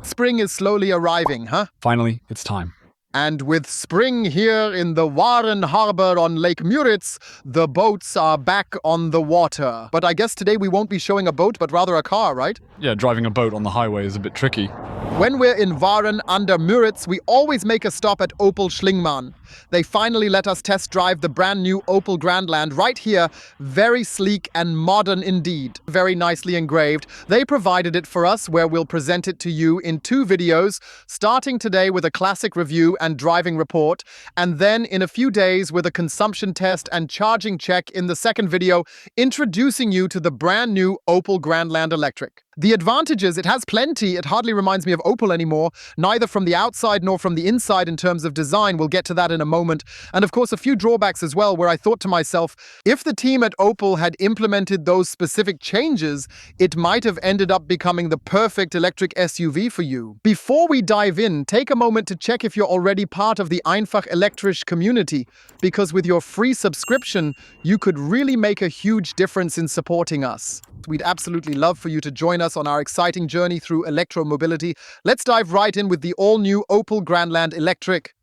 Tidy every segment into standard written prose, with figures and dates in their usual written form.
Spring is slowly arriving, huh? Finally, it's time. And with spring here in the Waren harbor on Lake Müritz, the boats are back on the water. But I guess today we won't be showing a boat, but rather a car, right? Yeah, driving a boat on the highway is a bit tricky. When we're in Waren under Müritz, we always make a stop at Opel Schlingmann. They finally let us test drive the brand new Opel Grandland right here. Very sleek and modern indeed. Very nicely engraved. They provided it for us, where we'll present it to you in 2 videos, starting today with a classic review and driving report, and then in a few days with a consumption test and charging check in the 2nd video, introducing you to the brand new Opel Grandland Electric. The advantages, it has plenty. It hardly reminds me of Opel anymore, neither from the outside nor from the inside in terms of design. We'll get to that in a moment. And of course, a few drawbacks as well, where I thought to myself, if the team at Opel had implemented those specific changes, it might have ended up becoming the perfect electric SUV for you. Before we dive in, take a moment to check if you're already part of the einfach, elektrisch community, because with your free subscription, you could really make a huge difference in supporting us. We'd absolutely love for you to join us on our exciting journey through electromobility. Let's dive right in with the all-new Opel Grandland Electric.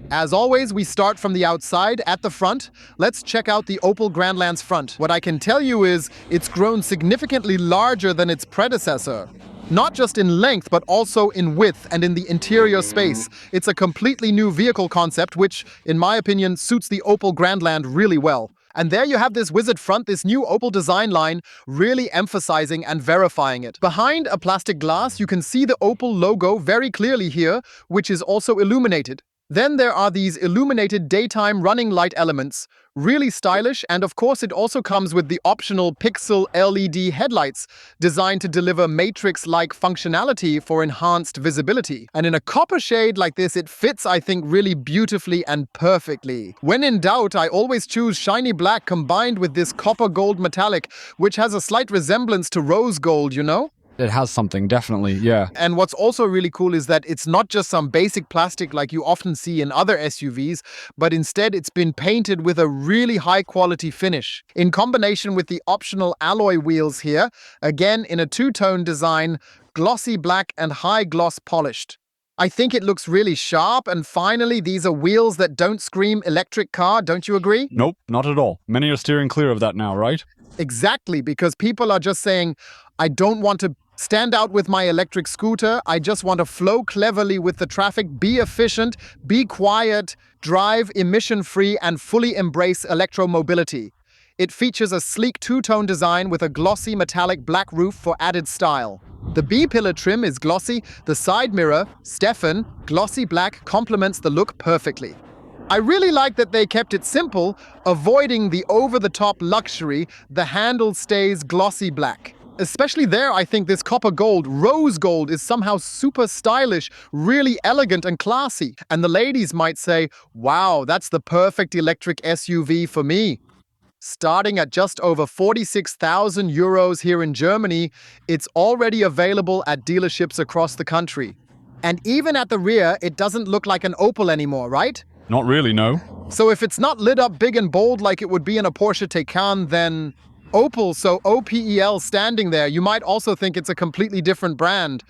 As always, we start from the outside, at the front. Let's check out the Opel Grandland's front. What I can tell you is, it's grown significantly larger than its predecessor. Not just in length, but also in width and in the interior space. It's a completely new vehicle concept, which, in my opinion, suits the Opel Grandland really well. And there you have this wizard front, this new Opel design line, really emphasizing and verifying it. Behind a plastic glass, you can see the Opel logo very clearly here, which is also illuminated. Then there are these illuminated daytime running light elements, really stylish, and of course it also comes with the optional pixel LED headlights, designed to deliver matrix-like functionality for enhanced visibility. And in a copper shade like this, it fits, I think, really beautifully and perfectly. When in doubt, I always choose shiny black combined with this copper gold metallic, which has a slight resemblance to rose gold, you know? It has something, definitely, yeah. And what's also really cool is that it's not just some basic plastic like you often see in other SUVs, but instead it's been painted with a really high-quality finish. In combination with the optional alloy wheels here, again in a 2-tone design, glossy black and high-gloss polished. I think it looks really sharp, and finally, these are wheels that don't scream electric car, don't you agree? Nope, not at all. Many are steering clear of that now, right? Exactly, because people are just saying, I don't want to stand out with my electric scooter. I just want to flow cleverly with the traffic, be efficient, be quiet, drive emission-free, and fully embrace electromobility. It features a sleek 2-tone design with a glossy metallic black roof for added style. The B-pillar trim is glossy. The side mirror, Stefan, glossy black, complements the look perfectly. I really like that they kept it simple, avoiding the over-the-top luxury. The handle stays glossy black. Especially there, I think this copper gold, rose gold, is somehow super stylish, really elegant and classy. And the ladies might say, wow, that's the perfect electric SUV for me. Starting at just over 46,000 euros here in Germany, it's already available at dealerships across the country. And even at the rear, it doesn't look like an Opel anymore, right? Not really, no. So if it's not lit up big and bold like it would be in a Porsche Taycan, then Opel, so OPEL standing there, you might also think it's a completely different brand.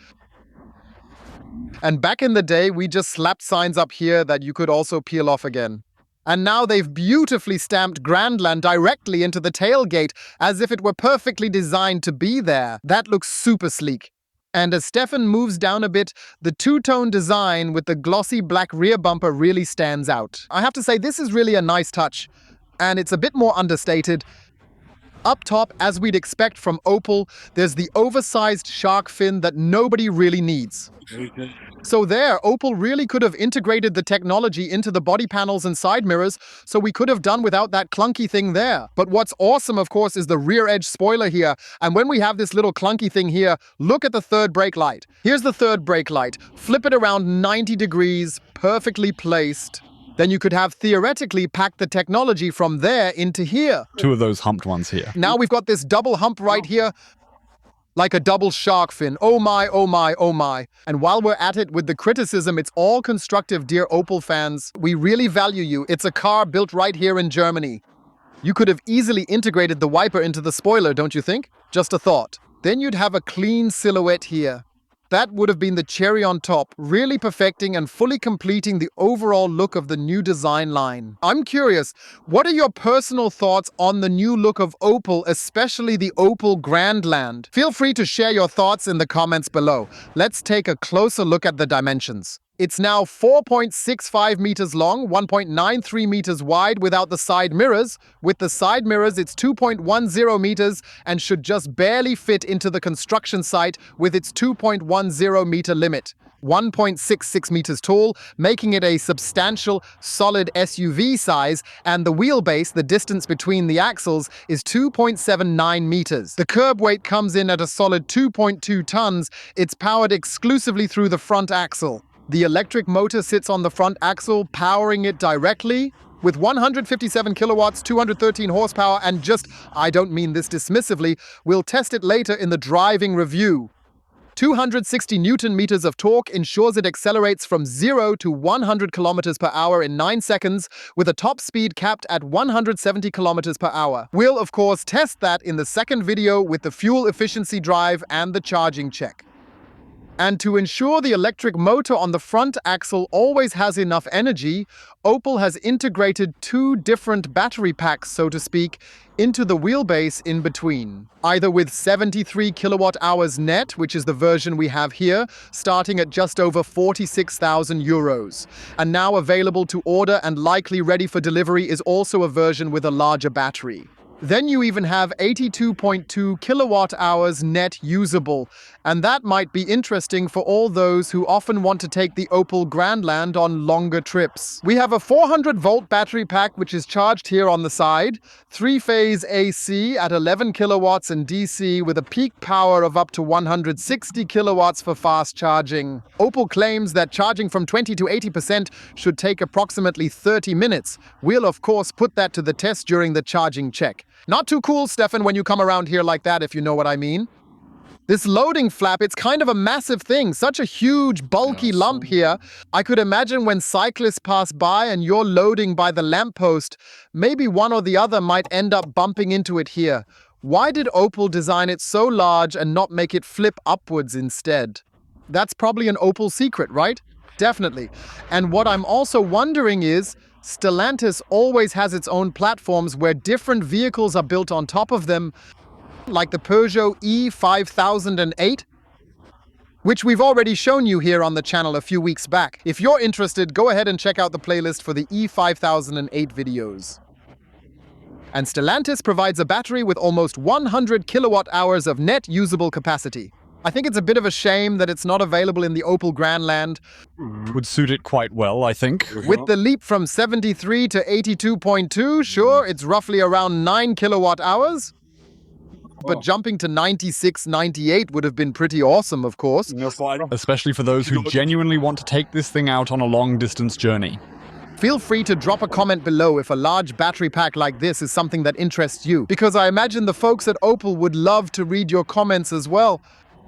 And back in the day, we just slapped signs up here that you could also peel off again. And now they've beautifully stamped Grandland directly into the tailgate, as if it were perfectly designed to be there. That looks super sleek. And as Stefan moves down a bit, the 2-tone design with the glossy black rear bumper really stands out. I have to say, this is really a nice touch. And it's a bit more understated. Up top, as we'd expect from Opel, there's the oversized shark fin that nobody really needs. So there, Opel really could have integrated the technology into the body panels and side mirrors, so we could have done without that clunky thing there. But what's awesome, of course, is the rear edge spoiler here. And when we have this little clunky thing here, look at the third brake light. Here's the third brake light. Flip it around 90 degrees, perfectly placed. Then you could have theoretically packed the technology from there into here. 2 of those humped ones here. Now we've got this double hump right here, like a double shark fin. Oh my, oh my, oh my. And while we're at it with the criticism, it's all constructive, dear Opel fans. We really value you. It's a car built right here in Germany. You could have easily integrated the wiper into the spoiler, don't you think? Just a thought. Then you'd have a clean silhouette here. That would have been the cherry on top, really perfecting and fully completing the overall look of the new design line. I'm curious, what are your personal thoughts on the new look of Opel, especially the Opel Grandland? Feel free to share your thoughts in the comments below. Let's take a closer look at the dimensions. It's now 4.65 meters long, 1.93 meters wide without the side mirrors. With the side mirrors, it's 2.10 meters and should just barely fit into the construction site with its 2.10 meter limit. 1.66 meters tall, making it a substantial, solid SUV size, and the wheelbase, the distance between the axles, is 2.79 meters. The curb weight comes in at a solid 2.2 tons. It's powered exclusively through the front axle. The electric motor sits on the front axle, powering it directly. With 157 kilowatts, 213 horsepower, and I don't mean this dismissively, we'll test it later in the driving review. 260 Newton meters of torque ensures it accelerates from 0 to 100 kilometers per hour in 9 seconds, with a top speed capped at 170 kilometers per hour. We'll, of course, test that in the second video with the fuel efficiency drive and the charging check. And to ensure the electric motor on the front axle always has enough energy, Opel has integrated 2 different battery packs, so to speak, into the wheelbase in between. Either with 73 kilowatt hours net, which is the version we have here, starting at just over 46,000 euros. And now available to order and likely ready for delivery is also a version with a larger battery. Then you even have 82.2 kilowatt hours net usable, and that might be interesting for all those who often want to take the Opel Grandland on longer trips. We have a 400-volt battery pack which is charged here on the side, 3-phase AC at 11 kilowatts and DC with a peak power of up to 160 kilowatts for fast charging. Opel claims that charging from 20 to 80% should take approximately 30 minutes. We'll of course put that to the test during the charging check. Not too cool, Stefan, when you come around here like that, if you know what I mean. This loading flap, it's kind of a massive thing. Such a huge, bulky lump here. I could imagine when cyclists pass by and you're loading by the lamppost, maybe one or the other might end up bumping into it here. Why did Opel design it so large and not make it flip upwards instead? That's probably an Opel secret, right? Definitely. And what I'm also wondering is, Stellantis always has its own platforms where different vehicles are built on top of them, like the Peugeot E5008, which we've already shown you here on the channel a few weeks back. If you're interested, go ahead and check out the playlist for the E5008 videos. And Stellantis provides a battery with almost 100 kilowatt hours of net usable capacity. I think it's a bit of a shame that it's not available in the Opel Grandland. Would suit it quite well, I think. With the leap from 73 to 82.2, sure, it's roughly around 9 kilowatt hours. But jumping to 96, 98 would have been pretty awesome, of course. Especially for those who genuinely want to take this thing out on a long-distance journey. Feel free to drop a comment below if a large battery pack like this is something that interests you, because I imagine the folks at Opel would love to read your comments as well.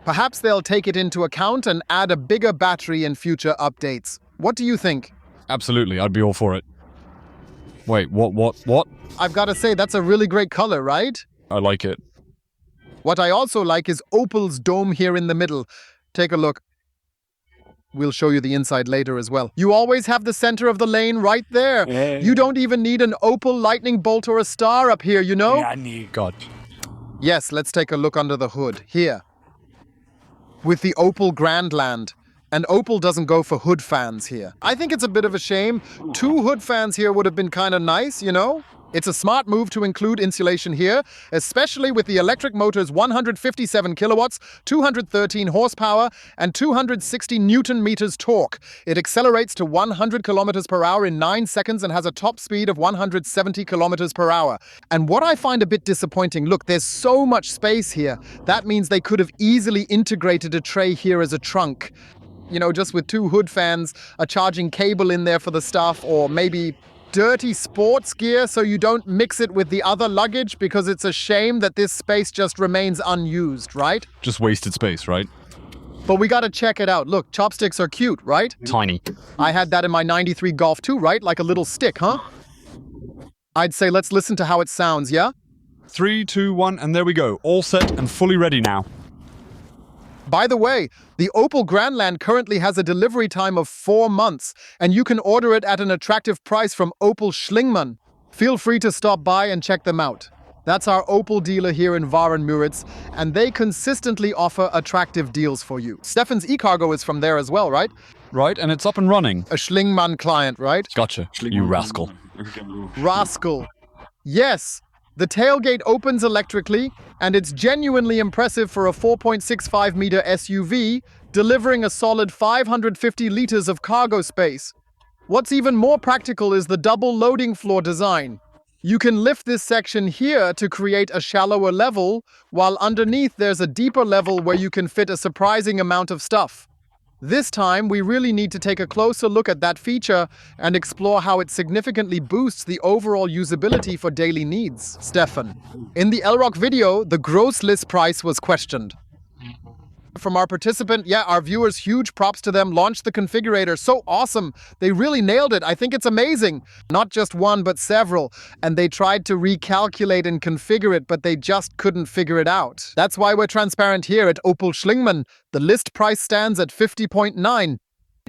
Perhaps they'll take it into account and add a bigger battery in future updates. What do you think? Absolutely, I'd be all for it. Wait, what? I've got to say, that's a really great color, right? I like it. What I also like is Opel's dome here in the middle. Take a look. We'll show you the inside later as well. You always have the center of the lane right there. Yeah. You don't even need an Opel lightning bolt or a star up here, you know? God. Yes, let's take a look under the hood. Here. With the Opel Grandland. And Opel doesn't go for hood fans here. I think it's a bit of a shame. 2 hood fans here would have been kind of nice, you know? It's a smart move to include insulation here, especially with the electric motor's 157 kilowatts, 213 horsepower, and 260 Newton meters torque. It accelerates to 100 kilometers per hour in 9 seconds and has a top speed of 170 kilometers per hour. And what I find a bit disappointing, look, there's so much space here. That means they could have easily integrated a tray here as a trunk. You know, just with 2 hood fans, a charging cable in there for the stuff, or maybe dirty sports gear so you don't mix it with the other luggage, because it's a shame that this space just remains unused, right? Just wasted space, right? But we gotta check it out. Look, chopsticks are cute, right? Tiny. I had that in my 93 Golf too, right? Like a little stick, huh? I'd say let's listen to how it sounds, yeah? 3, 2, 1, and there we go. All set and fully ready now. By the way, the Opel Grandland currently has a delivery time of 4 months, and you can order it at an attractive price from Opel Schlingmann. Feel free to stop by and check them out. That's our Opel dealer here in Waren-Müritz, and they consistently offer attractive deals for you. Stefan's e-cargo is from there as well, right? Right, and it's up and running. A Schlingmann client, right? Gotcha, you rascal. Rascal. Yes, the tailgate opens electrically, and it's genuinely impressive for a 4.65-meter SUV, delivering a solid 550 liters of cargo space. What's even more practical is the double loading floor design. You can lift this section here to create a shallower level, while underneath there's a deeper level where you can fit a surprising amount of stuff. This time, we really need to take a closer look at that feature and explore how it significantly boosts the overall usability for daily needs. Stefan, in the Elrock video, the gross list price was questioned. From our participant, our viewers, huge props to them, launched the configurator, so awesome. They really nailed it. I think it's amazing. Not just one, but several. And they tried to recalculate and configure it, but they just couldn't figure it out. That's why we're transparent here at Opel Schlingmann. The list price stands at 50.9.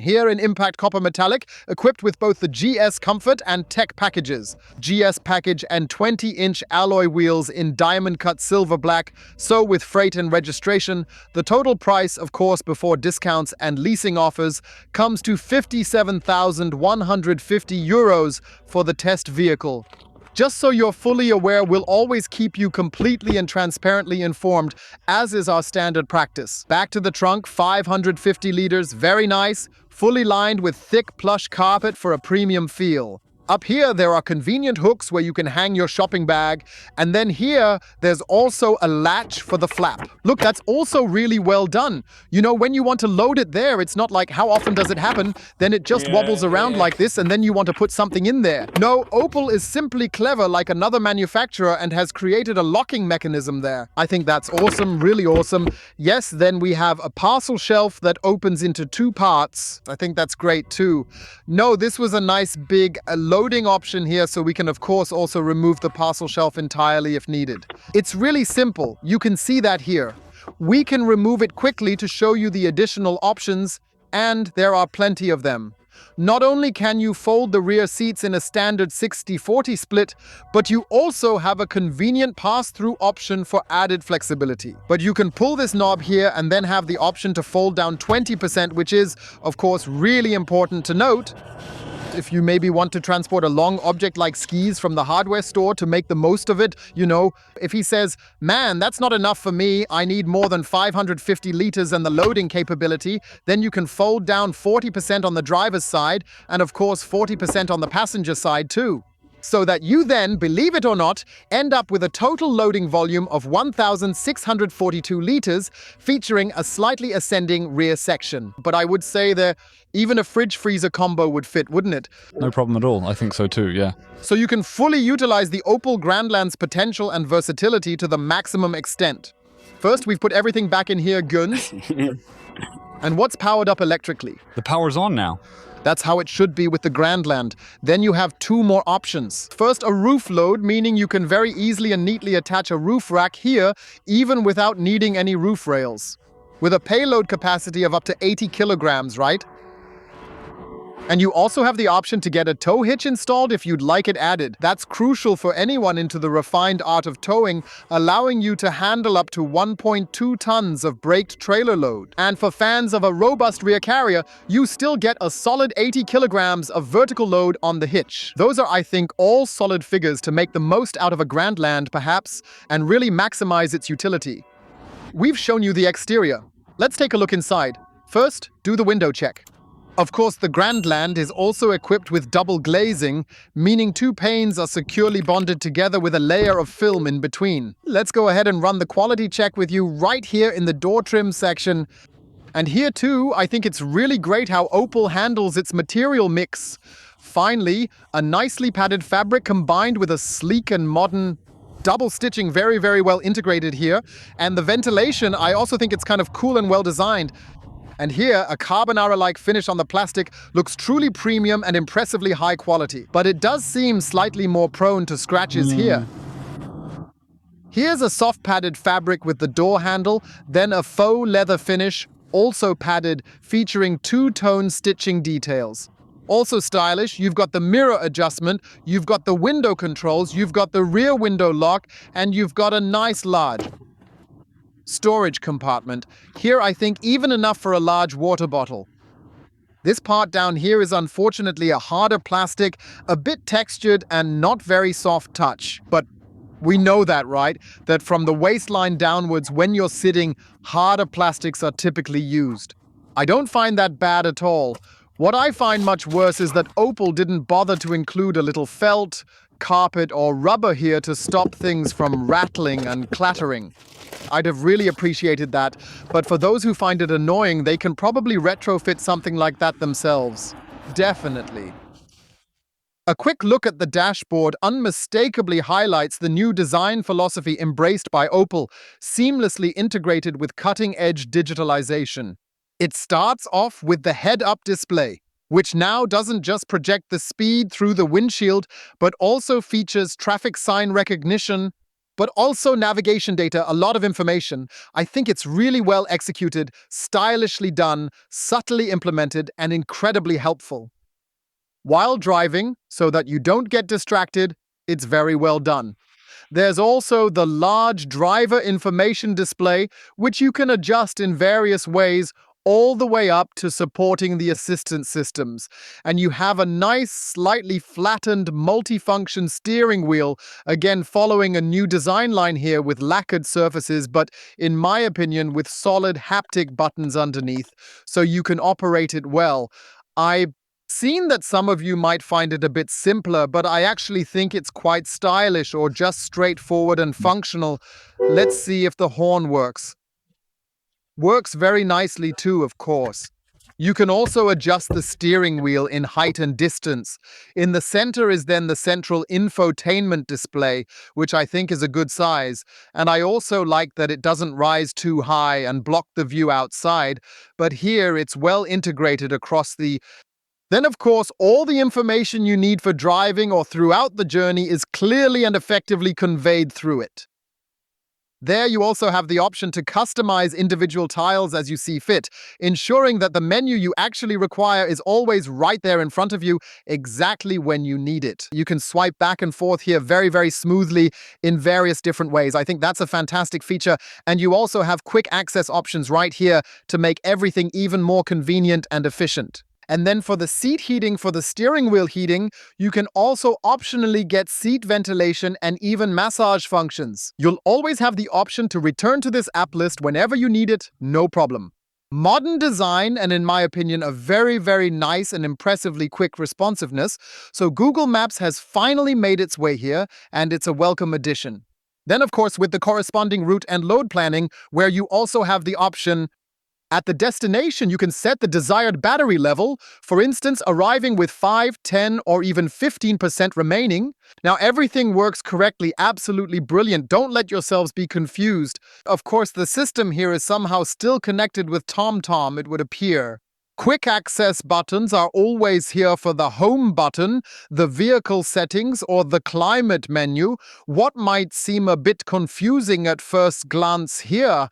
Here in Impact Copper Metallic, equipped with both the GS Comfort and Tech packages. GS package and 20-inch alloy wheels in diamond-cut silver black, so with freight and registration, the total price, of course before discounts and leasing offers, comes to 57,150 euros for the test vehicle. Just so you're fully aware, we'll always keep you completely and transparently informed, as is our standard practice. Back to the trunk, 550 liters, very nice, fully lined with thick plush carpet for a premium feel. Up here, there are convenient hooks where you can hang your shopping bag, and then here, there's also a latch for the flap. Look, that's also really well done. You know, when you want to load it there, it's not like, how often does it happen? Then it just wobbles around like this, and then you want to put something in there. No, Opel is simply clever like another manufacturer and has created a locking mechanism there. I think that's awesome, really awesome. Yes, then we have a parcel shelf that opens into 2 parts. I think that's great too. No, this was a nice big loading option here, so we can of course also remove the parcel shelf entirely if needed. It's really simple. You can see that here. We can remove it quickly to show you the additional options, and there are plenty of them. Not only can you fold the rear seats in a standard 60-40 split, but you also have a convenient pass-through option for added flexibility. But you can pull this knob here and then have the option to fold down 20%, which is, of course, really important to note. If you maybe want to transport a long object like skis from the hardware store to make the most of it, you know, if he says, man, that's not enough for me, I need more than 550 liters and the loading capability, then you can fold down 40% on the driver's side and of course 40% on the passenger side too. So that you then, believe it or not, end up with a total loading volume of 1,642 liters, featuring a slightly ascending rear section. But I would say that even a fridge-freezer combo would fit, wouldn't it? No problem at all. I think so too, yeah. So you can fully utilize the Opel Grandland's potential and versatility to the maximum extent. First, we've put everything back in here, Guns. And what's powered up electrically? The power's on now. That's how it should be with the Grandland. Then you have 2 more options. First, a roof load, meaning you can very easily and neatly attach a roof rack here, even without needing any roof rails. With a payload capacity of up to 80 kilograms, right? And you also have the option to get a tow hitch installed if you'd like it added. That's crucial for anyone into the refined art of towing, allowing you to handle up to 1.2 tons of braked trailer load. And for fans of a robust rear carrier, you still get a solid 80 kilograms of vertical load on the hitch. Those are, I think, all solid figures to make the most out of a Grandland, perhaps, and really maximize its utility. We've shown you the exterior. Let's take a look inside. First, do the window check. Of course, the Grandland is also equipped with double glazing, meaning 2 panes are securely bonded together with a layer of film in between. Let's go ahead and run the quality check with you right here in the door trim section. And here too, I think it's really great how Opel handles its material mix. Finally, a nicely padded fabric combined with a sleek and modern double stitching, very, very well integrated here. And the ventilation, I also think it's kind of cool and well designed. And here, a carbonara-like finish on the plastic looks truly premium and impressively high quality. But it does seem slightly more prone to scratches here. Here's a soft padded fabric with the door handle, then a faux leather finish, also padded, featuring two-tone stitching details. Also stylish, you've got the mirror adjustment, you've got the window controls, you've got the rear window lock, and you've got a nice large storage compartment. Here I think even enough for a large water bottle. This part down here is unfortunately a harder plastic, a bit textured and not very soft touch. But we know that, right? That from the waistline downwards, when you're sitting, harder plastics are typically used. I don't find that bad at all. What I find much worse is that Opel didn't bother to include a little felt, carpet, or rubber here to stop things from rattling and clattering. I'd have really appreciated that, but for those who find it annoying, they can probably retrofit something like that themselves. Definitely. A quick look at the dashboard unmistakably highlights the new design philosophy embraced by Opel, seamlessly integrated with cutting-edge digitalization. It starts off with the head-up display, which now doesn't just project the speed through the windshield, but also features traffic sign recognition, but also navigation data, a lot of information. I think it's really well executed, stylishly done, subtly implemented, and incredibly helpful. While driving, so that you don't get distracted, it's very well done. There's also the large driver information display, which you can adjust in various ways, all the way up to supporting the assistance systems. And you have a nice, slightly flattened, multifunction steering wheel, again following a new design line here with lacquered surfaces, but in my opinion, with solid haptic buttons underneath, so you can operate it well. I've seen that some of you might find it a bit simpler, but I actually think it's quite stylish or just straightforward and functional. Let's see if the horn works. Works very nicely too, of course. You can also adjust the steering wheel in height and distance. In the center is then the central infotainment display, which I think is a good size. And I also like that it doesn't rise too high and block the view outside, but here it's well integrated across the. Then, of course, all the information you need for driving or throughout the journey is clearly and effectively conveyed through it. There you also have the option to customize individual tiles as you see fit, ensuring that the menu you actually require is always right there in front of you, exactly when you need it. You can swipe back and forth here very, very smoothly in various different ways. I think that's a fantastic feature, and you also have quick access options right here to make everything even more convenient and efficient. And then for the seat heating, for the steering wheel heating, you can also optionally get seat ventilation and even massage functions. You'll always have the option to return to this app list whenever you need it, no problem. Modern design and, in my opinion, a very, very nice and impressively quick responsiveness, so Google Maps has finally made its way here, and it's a welcome addition. Then, of course, with the corresponding route and load planning, where you also have the option. At the destination, you can set the desired battery level, for instance, arriving with 5, 10, or even 15% remaining. Now, everything works correctly, absolutely brilliant. Don't let yourselves be confused. Of course, the system here is somehow still connected with TomTom, it would appear. Quick access buttons are always here for the home button, the vehicle settings, or the climate menu. What might seem a bit confusing at first glance here.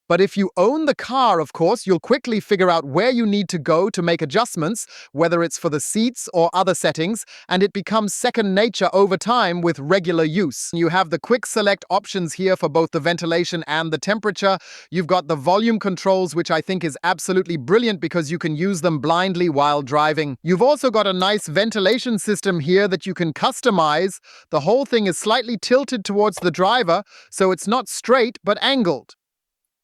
But if you own the car, of course, you'll quickly figure out where you need to go to make adjustments, whether it's for the seats or other settings, and it becomes second nature over time with regular use. You have the quick select options here for both the ventilation and the temperature. You've got the volume controls, which I think is absolutely brilliant because you can use them blindly while driving. You've also got a nice ventilation system here that you can customize. The whole thing is slightly tilted towards the driver, so it's not straight but angled.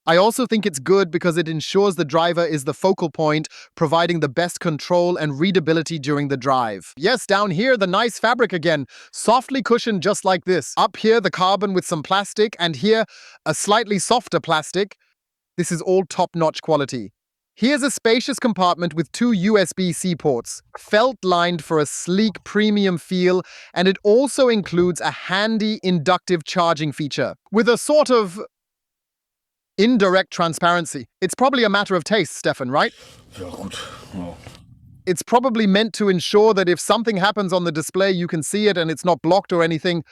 I also think it's good because it ensures the driver is the focal point, providing the best control and readability during the drive. Yes, down here, the nice fabric again, softly cushioned just like this. Up here, the carbon with some plastic, and here, a slightly softer plastic. This is all top-notch quality. Here's a spacious compartment with 2 USB-C ports, felt-lined for a sleek premium feel, and it also includes a handy inductive charging feature, with a sort of indirect transparency. It's probably a matter of taste, Stefan, right? Ja, gut. Ja. It's probably meant to ensure that if something happens on the display, you can see it and it's not blocked or anything.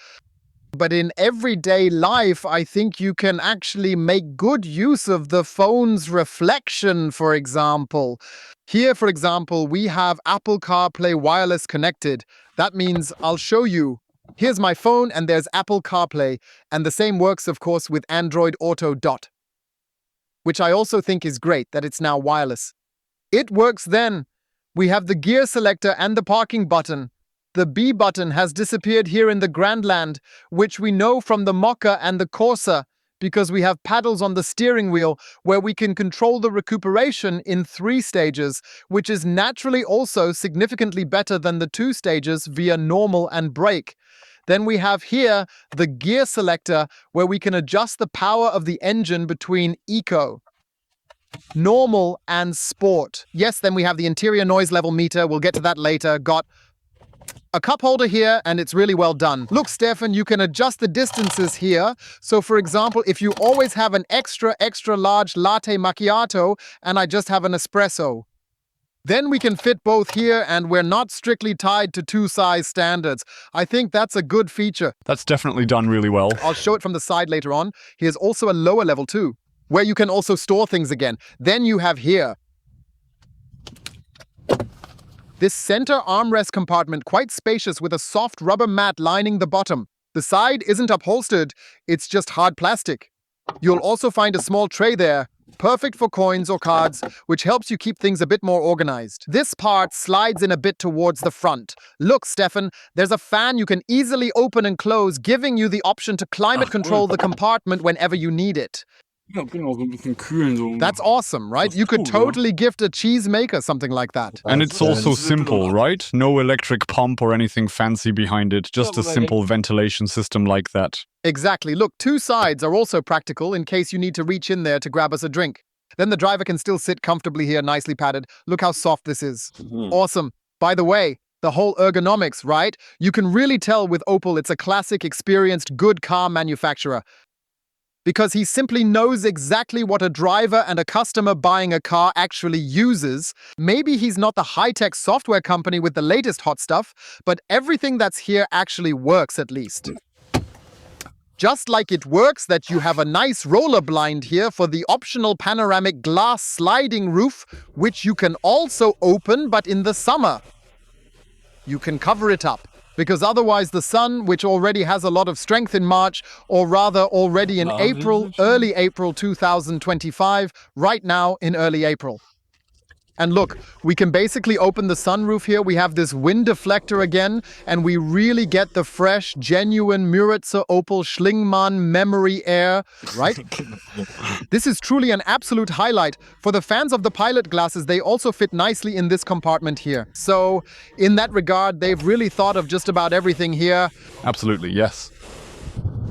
But in everyday life, I think you can actually make good use of the phone's reflection, for example. Here, for example, we have Apple CarPlay wireless connected. That means I'll show you. Here's my phone, and there's Apple CarPlay, and the same works, of course, with Android Auto Dot, which I also think is great that it's now wireless. It works then. We have the gear selector and the parking button. The B button has disappeared here in the Grandland, which we know from the Mocha and the Corsa, because we have paddles on the steering wheel where we can control the recuperation in 3 stages, which is naturally also significantly better than the 2 stages via normal and brake. Then we have here the gear selector where we can adjust the power of the engine between eco, normal, and sport. Yes, then we have the interior noise level meter. We'll get to that later. Got a cup holder here, and it's really well done. Look, Stefan, you can adjust the distances here. So, for example, if you always have an extra large latte macchiato, and I just have an espresso, then we can fit both here, and we're not strictly tied to 2 size standards. I think that's a good feature. That's definitely done really well. I'll show it from the side later on. Here's also a lower level too, where you can also store things again. Then you have here this center armrest compartment, quite spacious with a soft rubber mat lining the bottom. The side isn't upholstered, it's just hard plastic. You'll also find a small tray there, perfect for coins or cards, which helps you keep things a bit more organized. This part slides in a bit towards the front. Look, Stefan, there's a fan you can easily open and close, giving you the option to climate control the compartment whenever you need it. Ja, genau, so ein bisschen kühlen. So. That's awesome, right? You could totally gift a cheesemaker something like that. And it's also simple, right? No electric pump or anything fancy behind it, just a simple ventilation system like that. Exactly. Look, 2 sides are also practical in case you need to reach in there to grab us a drink. Then the driver can still sit comfortably here, nicely padded. Look how soft this is. Awesome. By the way, the whole ergonomics, right? You can really tell with Opel it's a classic, experienced, good car manufacturer, because he simply knows exactly what a driver and a customer buying a car actually uses. Maybe he's not the high-tech software company with the latest hot stuff, but everything that's here actually works at least. Just like it works that you have a nice roller blind here for the optional panoramic glass sliding roof, which you can also open, but in the summer you can cover it up. Because otherwise the sun, which already has a lot of strength in March, or rather already in April, early April 2025, right now in early April. And look, we can basically open the sunroof here. We have this wind deflector again, and we really get the fresh, genuine Müritzer Opel Schlingmann memory air, right? This is truly an absolute highlight. For the fans of the pilot glasses, they also fit nicely in this compartment here. So, in that regard, they've really thought of just about everything here. Absolutely, yes.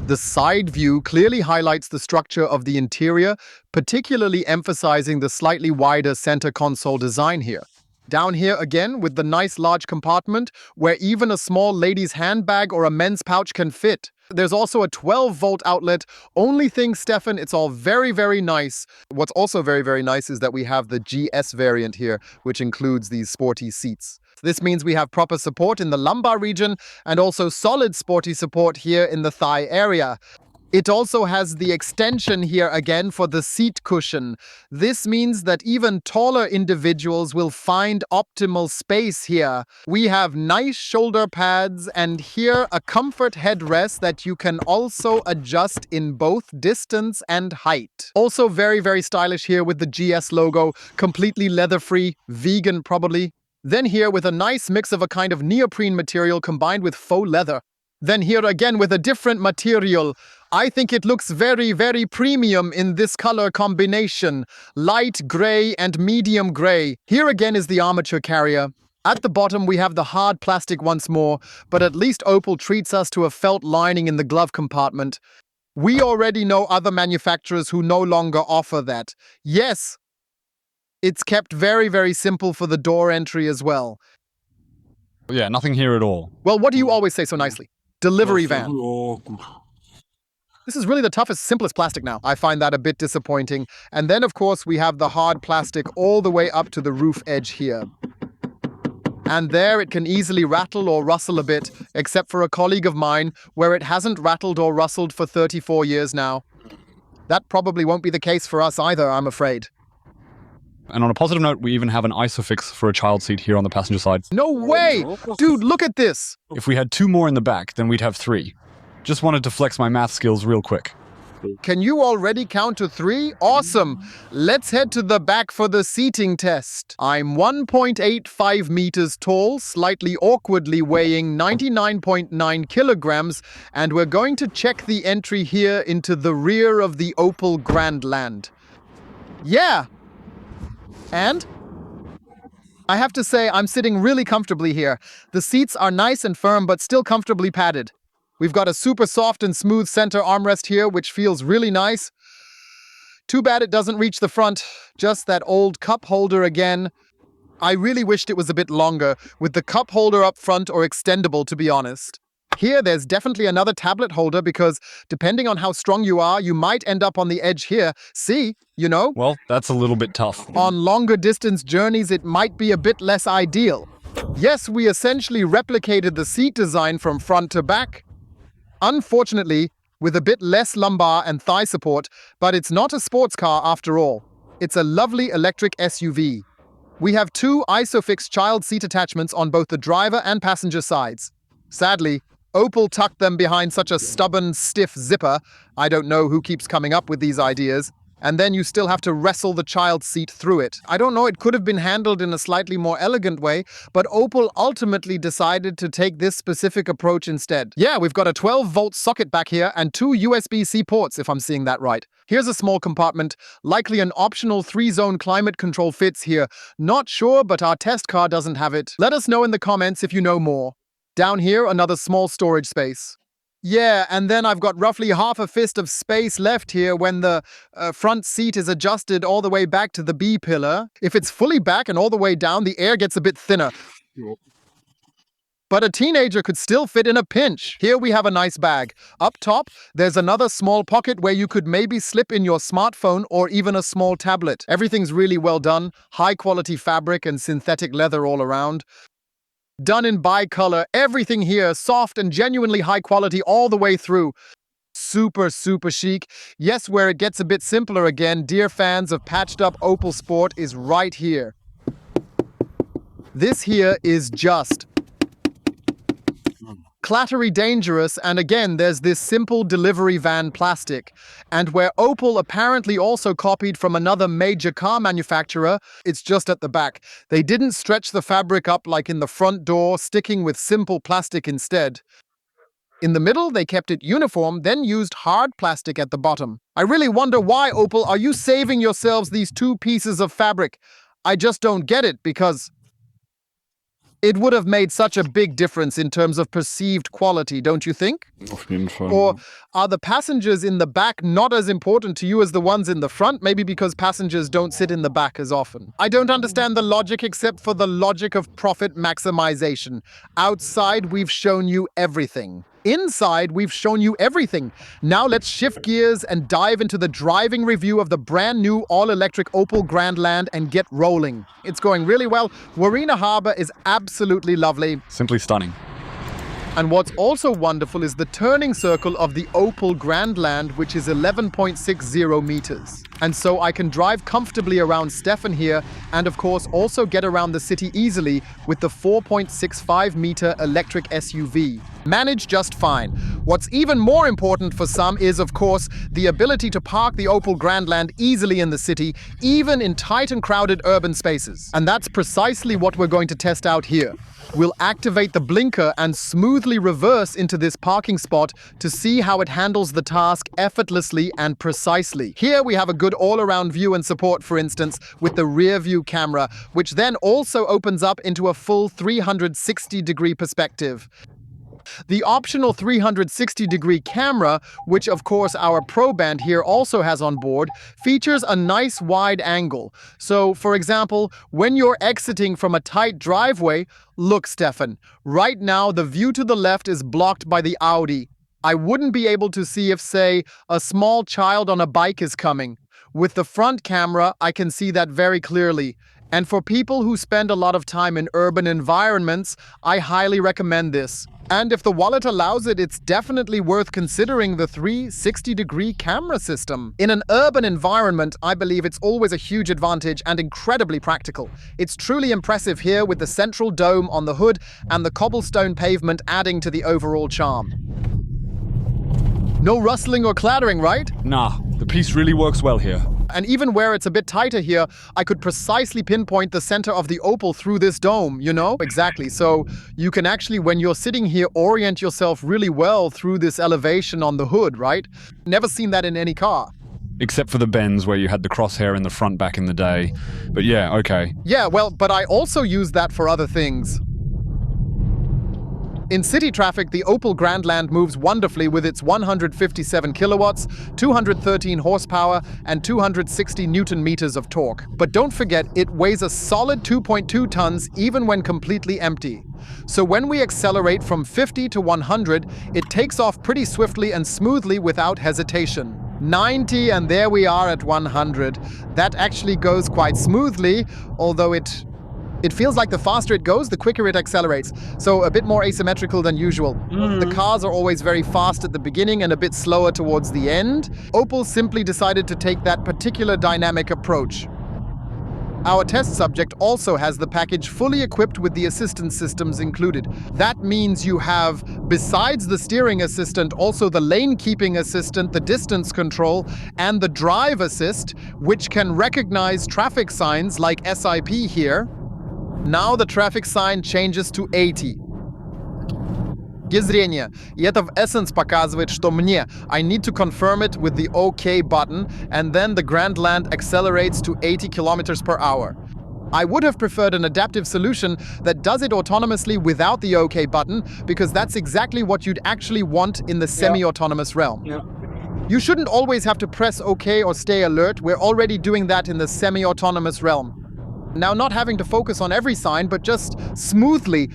The side view clearly highlights the structure of the interior, particularly emphasizing the slightly wider center console design here. Down here again with the nice large compartment where even a small lady's handbag or a men's pouch can fit. There's also a 12-volt outlet. Only thing, Stefan, it's all very, very nice. What's also very, very nice is that we have the GS variant here, which includes these sporty seats. This means we have proper support in the lumbar region and also solid sporty support here in the thigh area. It also has the extension here again for the seat cushion. This means that even taller individuals will find optimal space here. We have nice shoulder pads and here a comfort headrest that you can also adjust in both distance and height. Also very, very stylish here with the GS logo, completely leather-free, vegan probably. Then here with a nice mix of a kind of neoprene material combined with faux leather. Then here again with a different material. I think it looks very, very premium in this color combination. Light gray and medium gray. Here again is the armature carrier. At the bottom we have the hard plastic once more, but at least Opel treats us to a felt lining in the glove compartment. We already know other manufacturers who no longer offer that. Yes, it's kept very, very simple for the door entry as well. Yeah, nothing here at all. Well, what do you always say so nicely? Delivery van. This is really the toughest, simplest plastic now. I find that a bit disappointing. And then, of course, we have the hard plastic all the way up to the roof edge here. And there it can easily rattle or rustle a bit, except for a colleague of mine, where it hasn't rattled or rustled for 34 years now. That probably won't be the case for us either, I'm afraid. And on a positive note, we even have an ISOFIX for a child seat here on the passenger side. No way! Dude, look at this! If we had 2 more in the back, then we'd have 3. Just wanted to flex my math skills real quick. Can you already count to 3? Awesome! Let's head to the back for the seating test. I'm 1.85 meters tall, slightly awkwardly weighing 99.9 kilograms, and we're going to check the entry here into the rear of the Opel Grandland. Yeah! And? I have to say, I'm sitting really comfortably here. The seats are nice and firm, but still comfortably padded. We've got a super soft and smooth center armrest here, which feels really nice. Too bad it doesn't reach the front. Just that old cup holder again. I really wished it was a bit longer, with the cup holder up front or extendable, to be honest. Here, there's definitely another tablet holder because, depending on how strong you are, you might end up on the edge here. See, you know? Well, that's a little bit tough. On longer distance journeys, it might be a bit less ideal. Yes, we essentially replicated the seat design from front to back. Unfortunately, with a bit less lumbar and thigh support, but it's not a sports car after all. It's a lovely electric SUV. We have 2 ISOFIX child seat attachments on both the driver and passenger sides. Sadly, Opel tucked them behind such a stubborn, stiff zipper. I don't know who keeps coming up with these ideas. And then you still have to wrestle the child's seat through it. I don't know, it could have been handled in a slightly more elegant way, but Opel ultimately decided to take this specific approach instead. Yeah, we've got a 12-volt socket back here and 2 USB-C ports, if I'm seeing that right. Here's a small compartment, likely an optional 3-zone climate control fits here. Not sure, but our test car doesn't have it. Let us know in the comments if you know more. Down here, another small storage space. Yeah, and then I've got roughly half a fist of space left here when the front seat is adjusted all the way back to the B pillar. If it's fully back and all the way down, the air gets a bit thinner. But a teenager could still fit in a pinch. Here we have a nice bag. Up top, there's another small pocket where you could maybe slip in your smartphone or even a small tablet. Everything's really well done. High-quality fabric and synthetic leather all around. Done in bicolor, everything here, soft and genuinely high quality all the way through. Super, super chic. Yes, where it gets a bit simpler again, dear fans of patched up Opel Sport, is right here. This here is just clattery dangerous, and again there's this simple delivery van plastic. And where Opel apparently also copied from another major car manufacturer, it's just at the back. They didn't stretch the fabric up like in the front door, sticking with simple plastic instead. In the middle, they kept it uniform, then used hard plastic at the bottom. I really wonder why, Opel, are you saving yourselves these 2 pieces of fabric? I just don't get it, because it would have made such a big difference in terms of perceived quality, don't you think? Auf jeden Fall. Or are the passengers in the back not as important to you as the ones in the front? Maybe because passengers don't sit in the back as often. I don't understand the logic except for the logic of profit maximization. Outside, we've shown you everything. Inside, we've shown you everything. Now let's shift gears and dive into the driving review of the brand new all-electric Opel Grandland and get rolling. It's going really well. Warina Harbour is absolutely lovely. Simply stunning. And what's also wonderful is the turning circle of the Opel Grandland, which is 11.60 meters. And so I can drive comfortably around Stefan here, and of course also get around the city easily with the 4.65 meter electric SUV. Managed just fine. What's even more important for some is, of course, the ability to park the Opel Grandland easily in the city, even in tight and crowded urban spaces. And that's precisely what we're going to test out here. We'll activate the blinker and smoothly reverse into this parking spot to see how it handles the task effortlessly and precisely. Here we have a good all-around view and support, for instance, with the rear view camera, which then also opens up into a full 360-degree perspective. The optional 360-degree camera, which of course our Pro Band here also has on board, features a nice wide angle. So, for example, when you're exiting from a tight driveway, look, Stefan, right now the view to the left is blocked by the Audi. I wouldn't be able to see if, say, a small child on a bike is coming. With the front camera, I can see that very clearly. And for people who spend a lot of time in urban environments, I highly recommend this. And if the wallet allows it, it's definitely worth considering the 360-degree camera system. In an urban environment, I believe it's always a huge advantage and incredibly practical. It's truly impressive here with the central dome on the hood and the cobblestone pavement adding to the overall charm. No rustling or clattering, right? Nah, the piece really works well here. And even where it's a bit tighter here, I could precisely pinpoint the center of the Opel through this dome, you know? Exactly. So you can actually, when you're sitting here, orient yourself really well through this elevation on the hood, right? Never seen that in any car. Except for the Benz where you had the crosshair in the front back in the day. But yeah, okay. Yeah, well, but I also use that for other things. In city traffic, the Opel Grandland moves wonderfully with its 157 kilowatts, 213 horsepower, and 260 newton meters of torque. But don't forget, it weighs a solid 2.2 tons even when completely empty. So when we accelerate from 50 to 100, it takes off pretty swiftly and smoothly without hesitation. 90 and there we are at 100. That actually goes quite smoothly, although it feels like the faster it goes, the quicker it accelerates. So a bit more asymmetrical than usual. The cars are always very fast at the beginning and a bit slower towards the end. Opel simply decided to take that particular dynamic approach. Our test subject also has the package fully equipped with the assistance systems included. That means you have, besides the steering assistant, also the lane keeping assistant, the distance control, and the drive assist, which can recognize traffic signs like SIP here. Now the traffic sign changes to 80. Зрение. И это в essence показывает, что мне, I need to confirm it with the OK button, and then the Grandland accelerates to 80 kilometers per hour. I would have preferred an adaptive solution that does it autonomously without the OK button, because that's exactly what you'd actually want in the semi-autonomous realm. Ja. You shouldn't always have to press OK or stay alert. We're already doing that in the semi-autonomous realm. Now, not having to focus on every sign, but just smoothly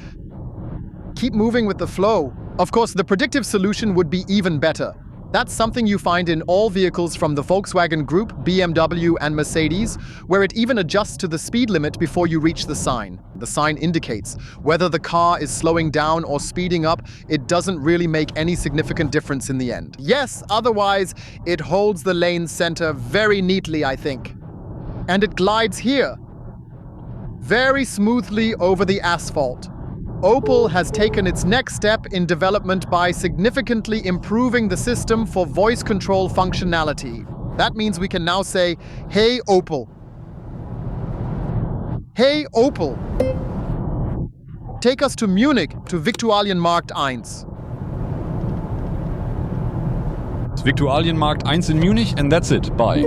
keep moving with the flow. Of course, the predictive solution would be even better. That's something you find in all vehicles from the Volkswagen Group, BMW, and Mercedes, where it even adjusts to the speed limit before you reach the sign. The sign indicates whether the car is slowing down or speeding up. It doesn't really make any significant difference in the end. Yes, otherwise, it holds the lane center very neatly, I think. And it glides here, very smoothly over the asphalt. Opel has taken its next step in development by significantly improving the system for voice control functionality. That means we can now say, "Hey Opel. Hey Opel. Take us to Munich, to Viktualienmarkt 1. Viktualienmarkt 1 in Munich, and that's it. Bye.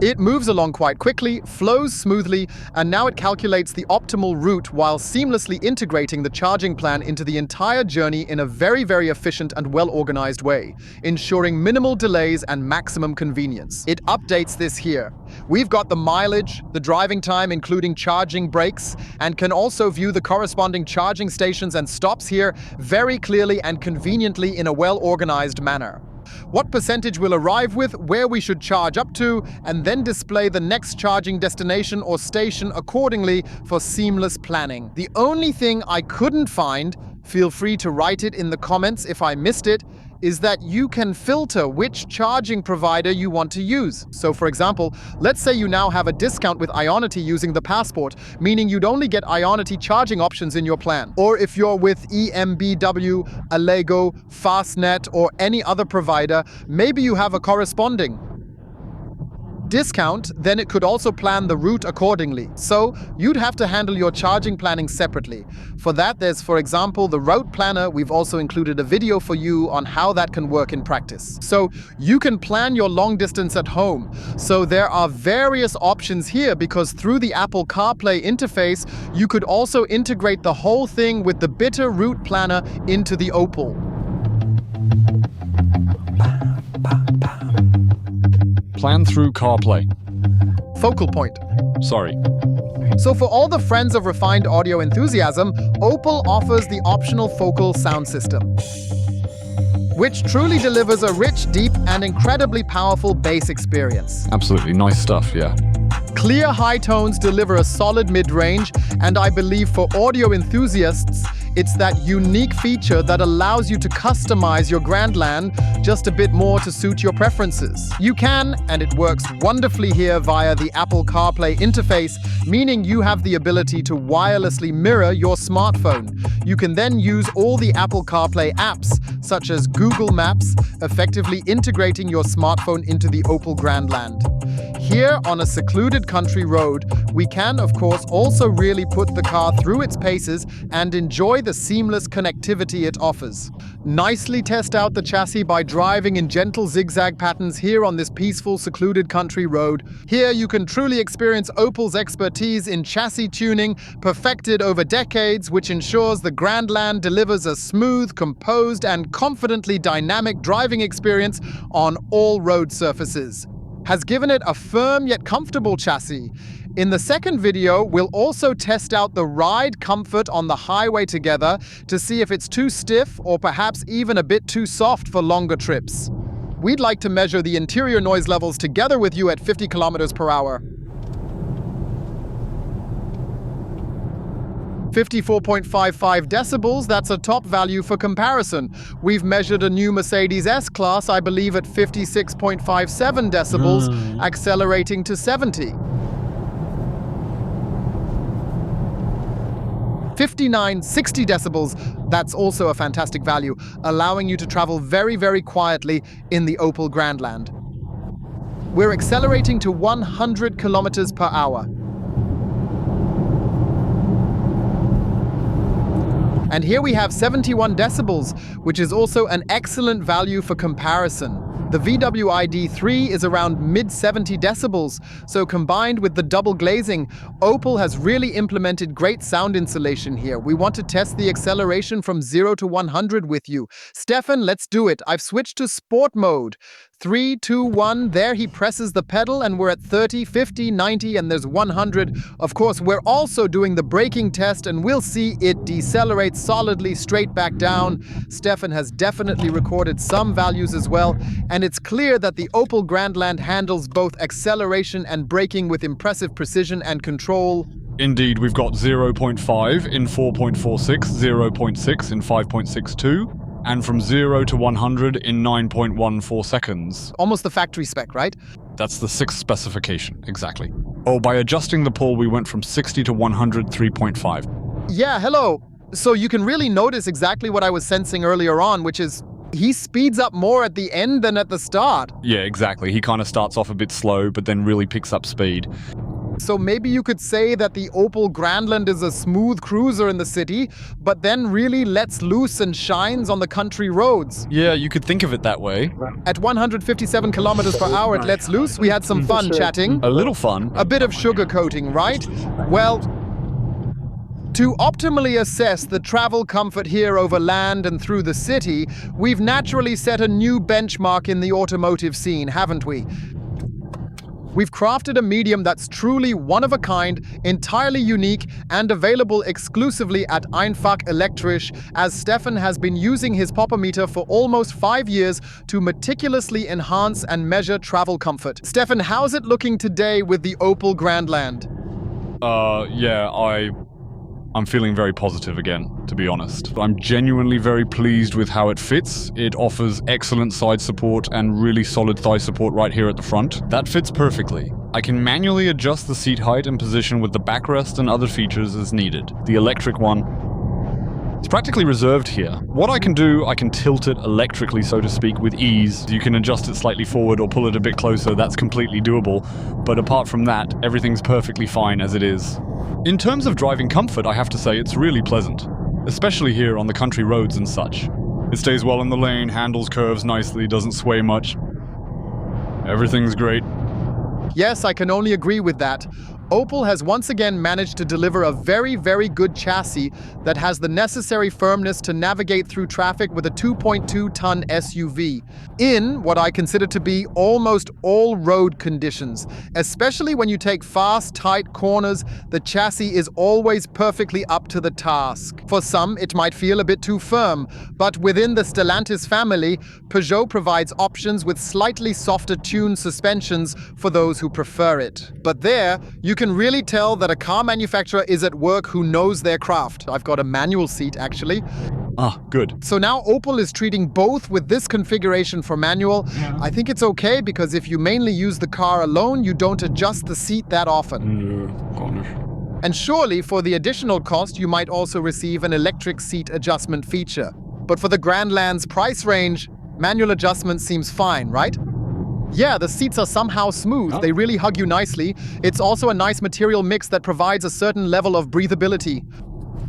It moves along quite quickly, flows smoothly, and now it calculates the optimal route while seamlessly integrating the charging plan into the entire journey in a very, very efficient and well-organized way, ensuring minimal delays and maximum convenience. It updates this here. We've got the mileage, the driving time including charging breaks, and can also view the corresponding charging stations and stops here very clearly and conveniently in a well-organized manner. What percentage we'll arrive with, where we should charge up to, and then display the next charging destination or station accordingly for seamless planning. The only thing I couldn't find, feel free to write it in the comments if I missed it, is that you can filter which charging provider you want to use. So for example, let's say you now have a discount with Ionity using the passport, meaning you'd only get Ionity charging options in your plan. Or if you're with EMBW, Allego, Fastnet, or any other provider, maybe you have a corresponding discount, then it could also plan the route accordingly. So you'd have to handle your charging planning separately. For that, there's, for example, the route planner. We've also included a video for you on how that can work in practice. So you can plan your long distance at home. So there are various options here because through the Apple CarPlay interface, you could also integrate the whole thing with the Bitter route planner into the Opel. Plan through CarPlay. Focal point. Sorry. So for all the friends of refined audio enthusiasm, Opel offers the optional Focal sound system, which truly delivers a rich, deep, and incredibly powerful bass experience. Absolutely nice stuff, yeah. Clear high tones deliver a solid mid-range, and I believe for audio enthusiasts, it's that unique feature that allows you to customize your Grandland just a bit more to suit your preferences. You can, and it works wonderfully here via the Apple CarPlay interface, meaning you have the ability to wirelessly mirror your smartphone. You can then use all the Apple CarPlay apps, such as Google Maps, effectively integrating your smartphone into the Opel Grandland. Here, on a secluded country road, we can, of course, also really put the car through its paces and enjoy the seamless connectivity it offers. Nicely test out the chassis by driving in gentle zigzag patterns here on this peaceful, secluded country road. Here, you can truly experience Opel's expertise in chassis tuning, perfected over decades, which ensures the Grandland delivers a smooth, composed, and confidently dynamic driving experience on all road surfaces. Has given it a firm yet comfortable chassis. In the second video, we'll also test out the ride comfort on the highway together to see if it's too stiff or perhaps even a bit too soft for longer trips. We'd like to measure the interior noise levels together with you at 50 kilometers per hour. 54.55 decibels, that's a top value for comparison. We've measured a new Mercedes S-Class, I believe at 56.57 decibels, accelerating to 70. 59.60 decibels, that's also a fantastic value, allowing you to travel very, very quietly in the Opel Grandland. We're accelerating to 100 kilometers per hour. And here we have 71 decibels, which is also an excellent value for comparison. The VW ID.3 is around mid-70 decibels, so combined with the double glazing, Opel has really implemented great sound insulation here. We want to test the acceleration from 0 to 100 with you. Stefan, let's do it. I've switched to sport mode. 3, 2, 1, there he presses the pedal and we're at 30, 50, 90, and there's 100. Of course, we're also doing the braking test and we'll see it decelerate solidly straight back down. Stefan has definitely recorded some values as well, and it's clear that the Opel Grandland handles both acceleration and braking with impressive precision and control. Indeed, we've got 0.5 in 4.46, 0.6 in 5.62, and from 0 to 100 in 9.14 seconds. Almost the factory spec, right? That's the 6th specification, exactly. Oh, by adjusting the pull, we went from 60 to 100, 3.5. Yeah, hello. So you can really notice exactly what I was sensing earlier on, which is he speeds up more at the end than at the start. Yeah, exactly. He kind of starts off a bit slow, but then really picks up speed. So maybe you could say that the Opel Grandland is a smooth cruiser in the city, but then really lets loose and shines on the country roads. Yeah, you could think of it that way. At 157 kilometers per hour, it lets loose. We had some fun chatting. A little fun. A bit of sugarcoating, right? Well, to optimally assess the travel comfort here over land and through the city, we've naturally set a new benchmark in the automotive scene, haven't we? We've crafted a medium that's truly one of a kind, entirely unique, and available exclusively at Einfach elektrisch, as Stefan has been using his popometer for almost 5 years to meticulously enhance and measure travel comfort. Stefan, how's it looking today with the Opel Grandland? Yeah, I'm feeling very positive again, to be honest. I'm genuinely very pleased with how it fits. It offers excellent side support and really solid thigh support right here at the front. That fits perfectly. I can manually adjust the seat height and position with the backrest and other features as needed. The electric one, it's practically reserved here. What I can do, I can tilt it electrically, so to speak, with ease. You can adjust it slightly forward or pull it a bit closer, that's completely doable. But apart from that, everything's perfectly fine as it is. In terms of driving comfort, I have to say it's really pleasant, especially here on the country roads and such. It stays well in the lane, handles curves nicely, doesn't sway much. Everything's great. Yes, I can only agree with that. Opel has once again managed to deliver a very, very good chassis that has the necessary firmness to navigate through traffic with a 2.2-ton SUV in what I consider to be almost all road conditions. Especially when you take fast, tight corners, the chassis is always perfectly up to the task. For some, it might feel a bit too firm, but within the Stellantis family, Peugeot provides options with slightly softer tuned suspensions for those who prefer it. But there, you can really tell that a car manufacturer is at work who knows their craft. I've got a manual seat, actually. Ah, good. So now Opel is treating both with this configuration for manual. I think it's okay because if you mainly use the car alone, you don't adjust the seat that often. Nö, gar nicht. And surely, for the additional cost, you might also receive an electric seat adjustment feature. But for the Grandland's price range, manual adjustment seems fine, right? Yeah, the seats are somehow smooth. Yeah. They really hug you nicely. It's also a nice material mix that provides a certain level of breathability.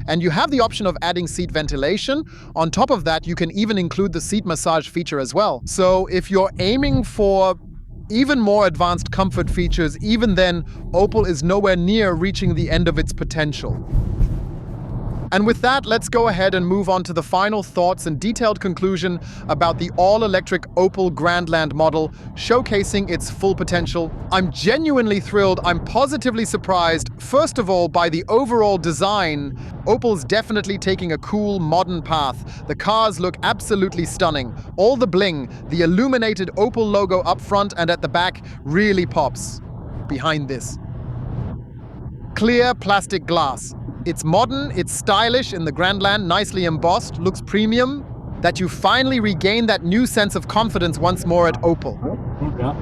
And you have the option of adding seat ventilation. On top of that, you can even include the seat massage feature as well. So if you're aiming for even more advanced comfort features, even then, Opel is nowhere near reaching the end of its potential. And with that, let's go ahead and move on to the final thoughts and detailed conclusion about the all-electric Opel Grandland model, showcasing its full potential. I'm genuinely thrilled. I'm positively surprised, first of all, by the overall design. Opel's definitely taking a cool, modern path. The cars look absolutely stunning. All the bling, the illuminated Opel logo up front and at the back really pops. Behind this, clear plastic glass. It's modern, it's stylish in the Grandland, nicely embossed, looks premium, that you finally regain that new sense of confidence once more at Opel. Gut, ja.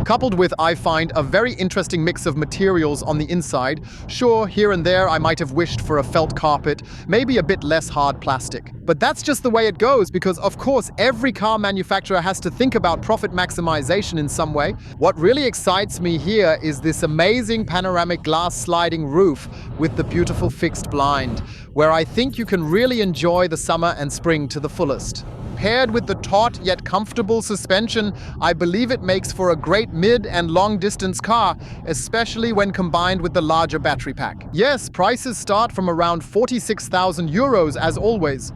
Coupled with, I find, a very interesting mix of materials on the inside. Sure, here and there I might have wished for a felt carpet, maybe a bit less hard plastic. But that's just the way it goes because, of course, every car manufacturer has to think about profit maximization in some way. What really excites me here is this amazing panoramic glass sliding roof with the beautiful fixed blind, where I think you can really enjoy the summer and spring to the fullest. Paired with the taut yet comfortable suspension, I believe it makes for a great mid- and long-distance car, especially when combined with the larger battery pack. Yes, prices start from around 46,000 euros as always.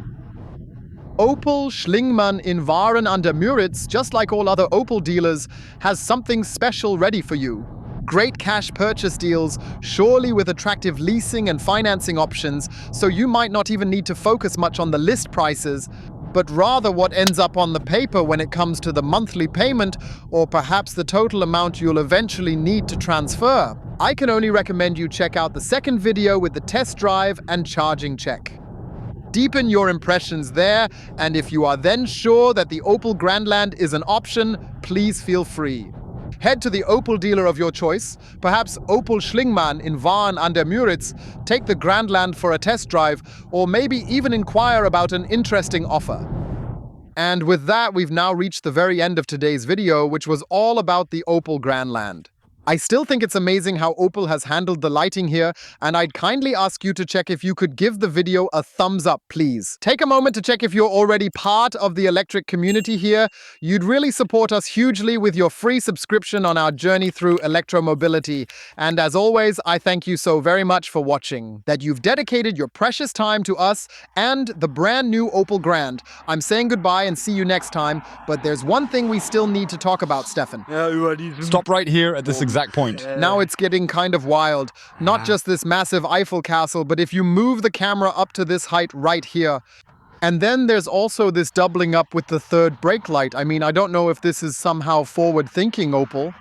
Opel Schlingmann in Waren an der Müritz, just like all other Opel dealers, has something special ready for you. Great cash purchase deals, surely with attractive leasing and financing options, so you might not even need to focus much on the list prices, but rather what ends up on the paper when it comes to the monthly payment or perhaps the total amount you'll eventually need to transfer. I can only recommend you check out the second video with the test drive and charging check. Deepen your impressions there, and if you are then sure that the Opel Grandland is an option, please feel free. Head to the Opel dealer of your choice, perhaps Opel Schlingmann in Waren an der Müritz, take the Grandland for a test drive, or maybe even inquire about an interesting offer. And with that, we've now reached the very end of today's video, which was all about the Opel Grandland. I still think it's amazing how Opel has handled the lighting here, and I'd kindly ask you to check if you could give the video a thumbs up, please. Take a moment to check if you're already part of the electric community here. You'd really support us hugely with your free subscription on our journey through electromobility. And as always, I thank you so very much for watching, that you've dedicated your precious time to us and the brand new Opel Grand. I'm saying goodbye and see you next time, but there's one thing we still need to talk about, Stefan. Ja, über diesen... Stop right here at this exact point. Now it's getting kind of wild. Not just this massive Eiffel castle, but if you move the camera up to this height right here. And then there's also this doubling up with the third brake light. I mean, I don't know if this is somehow forward-thinking, Opel.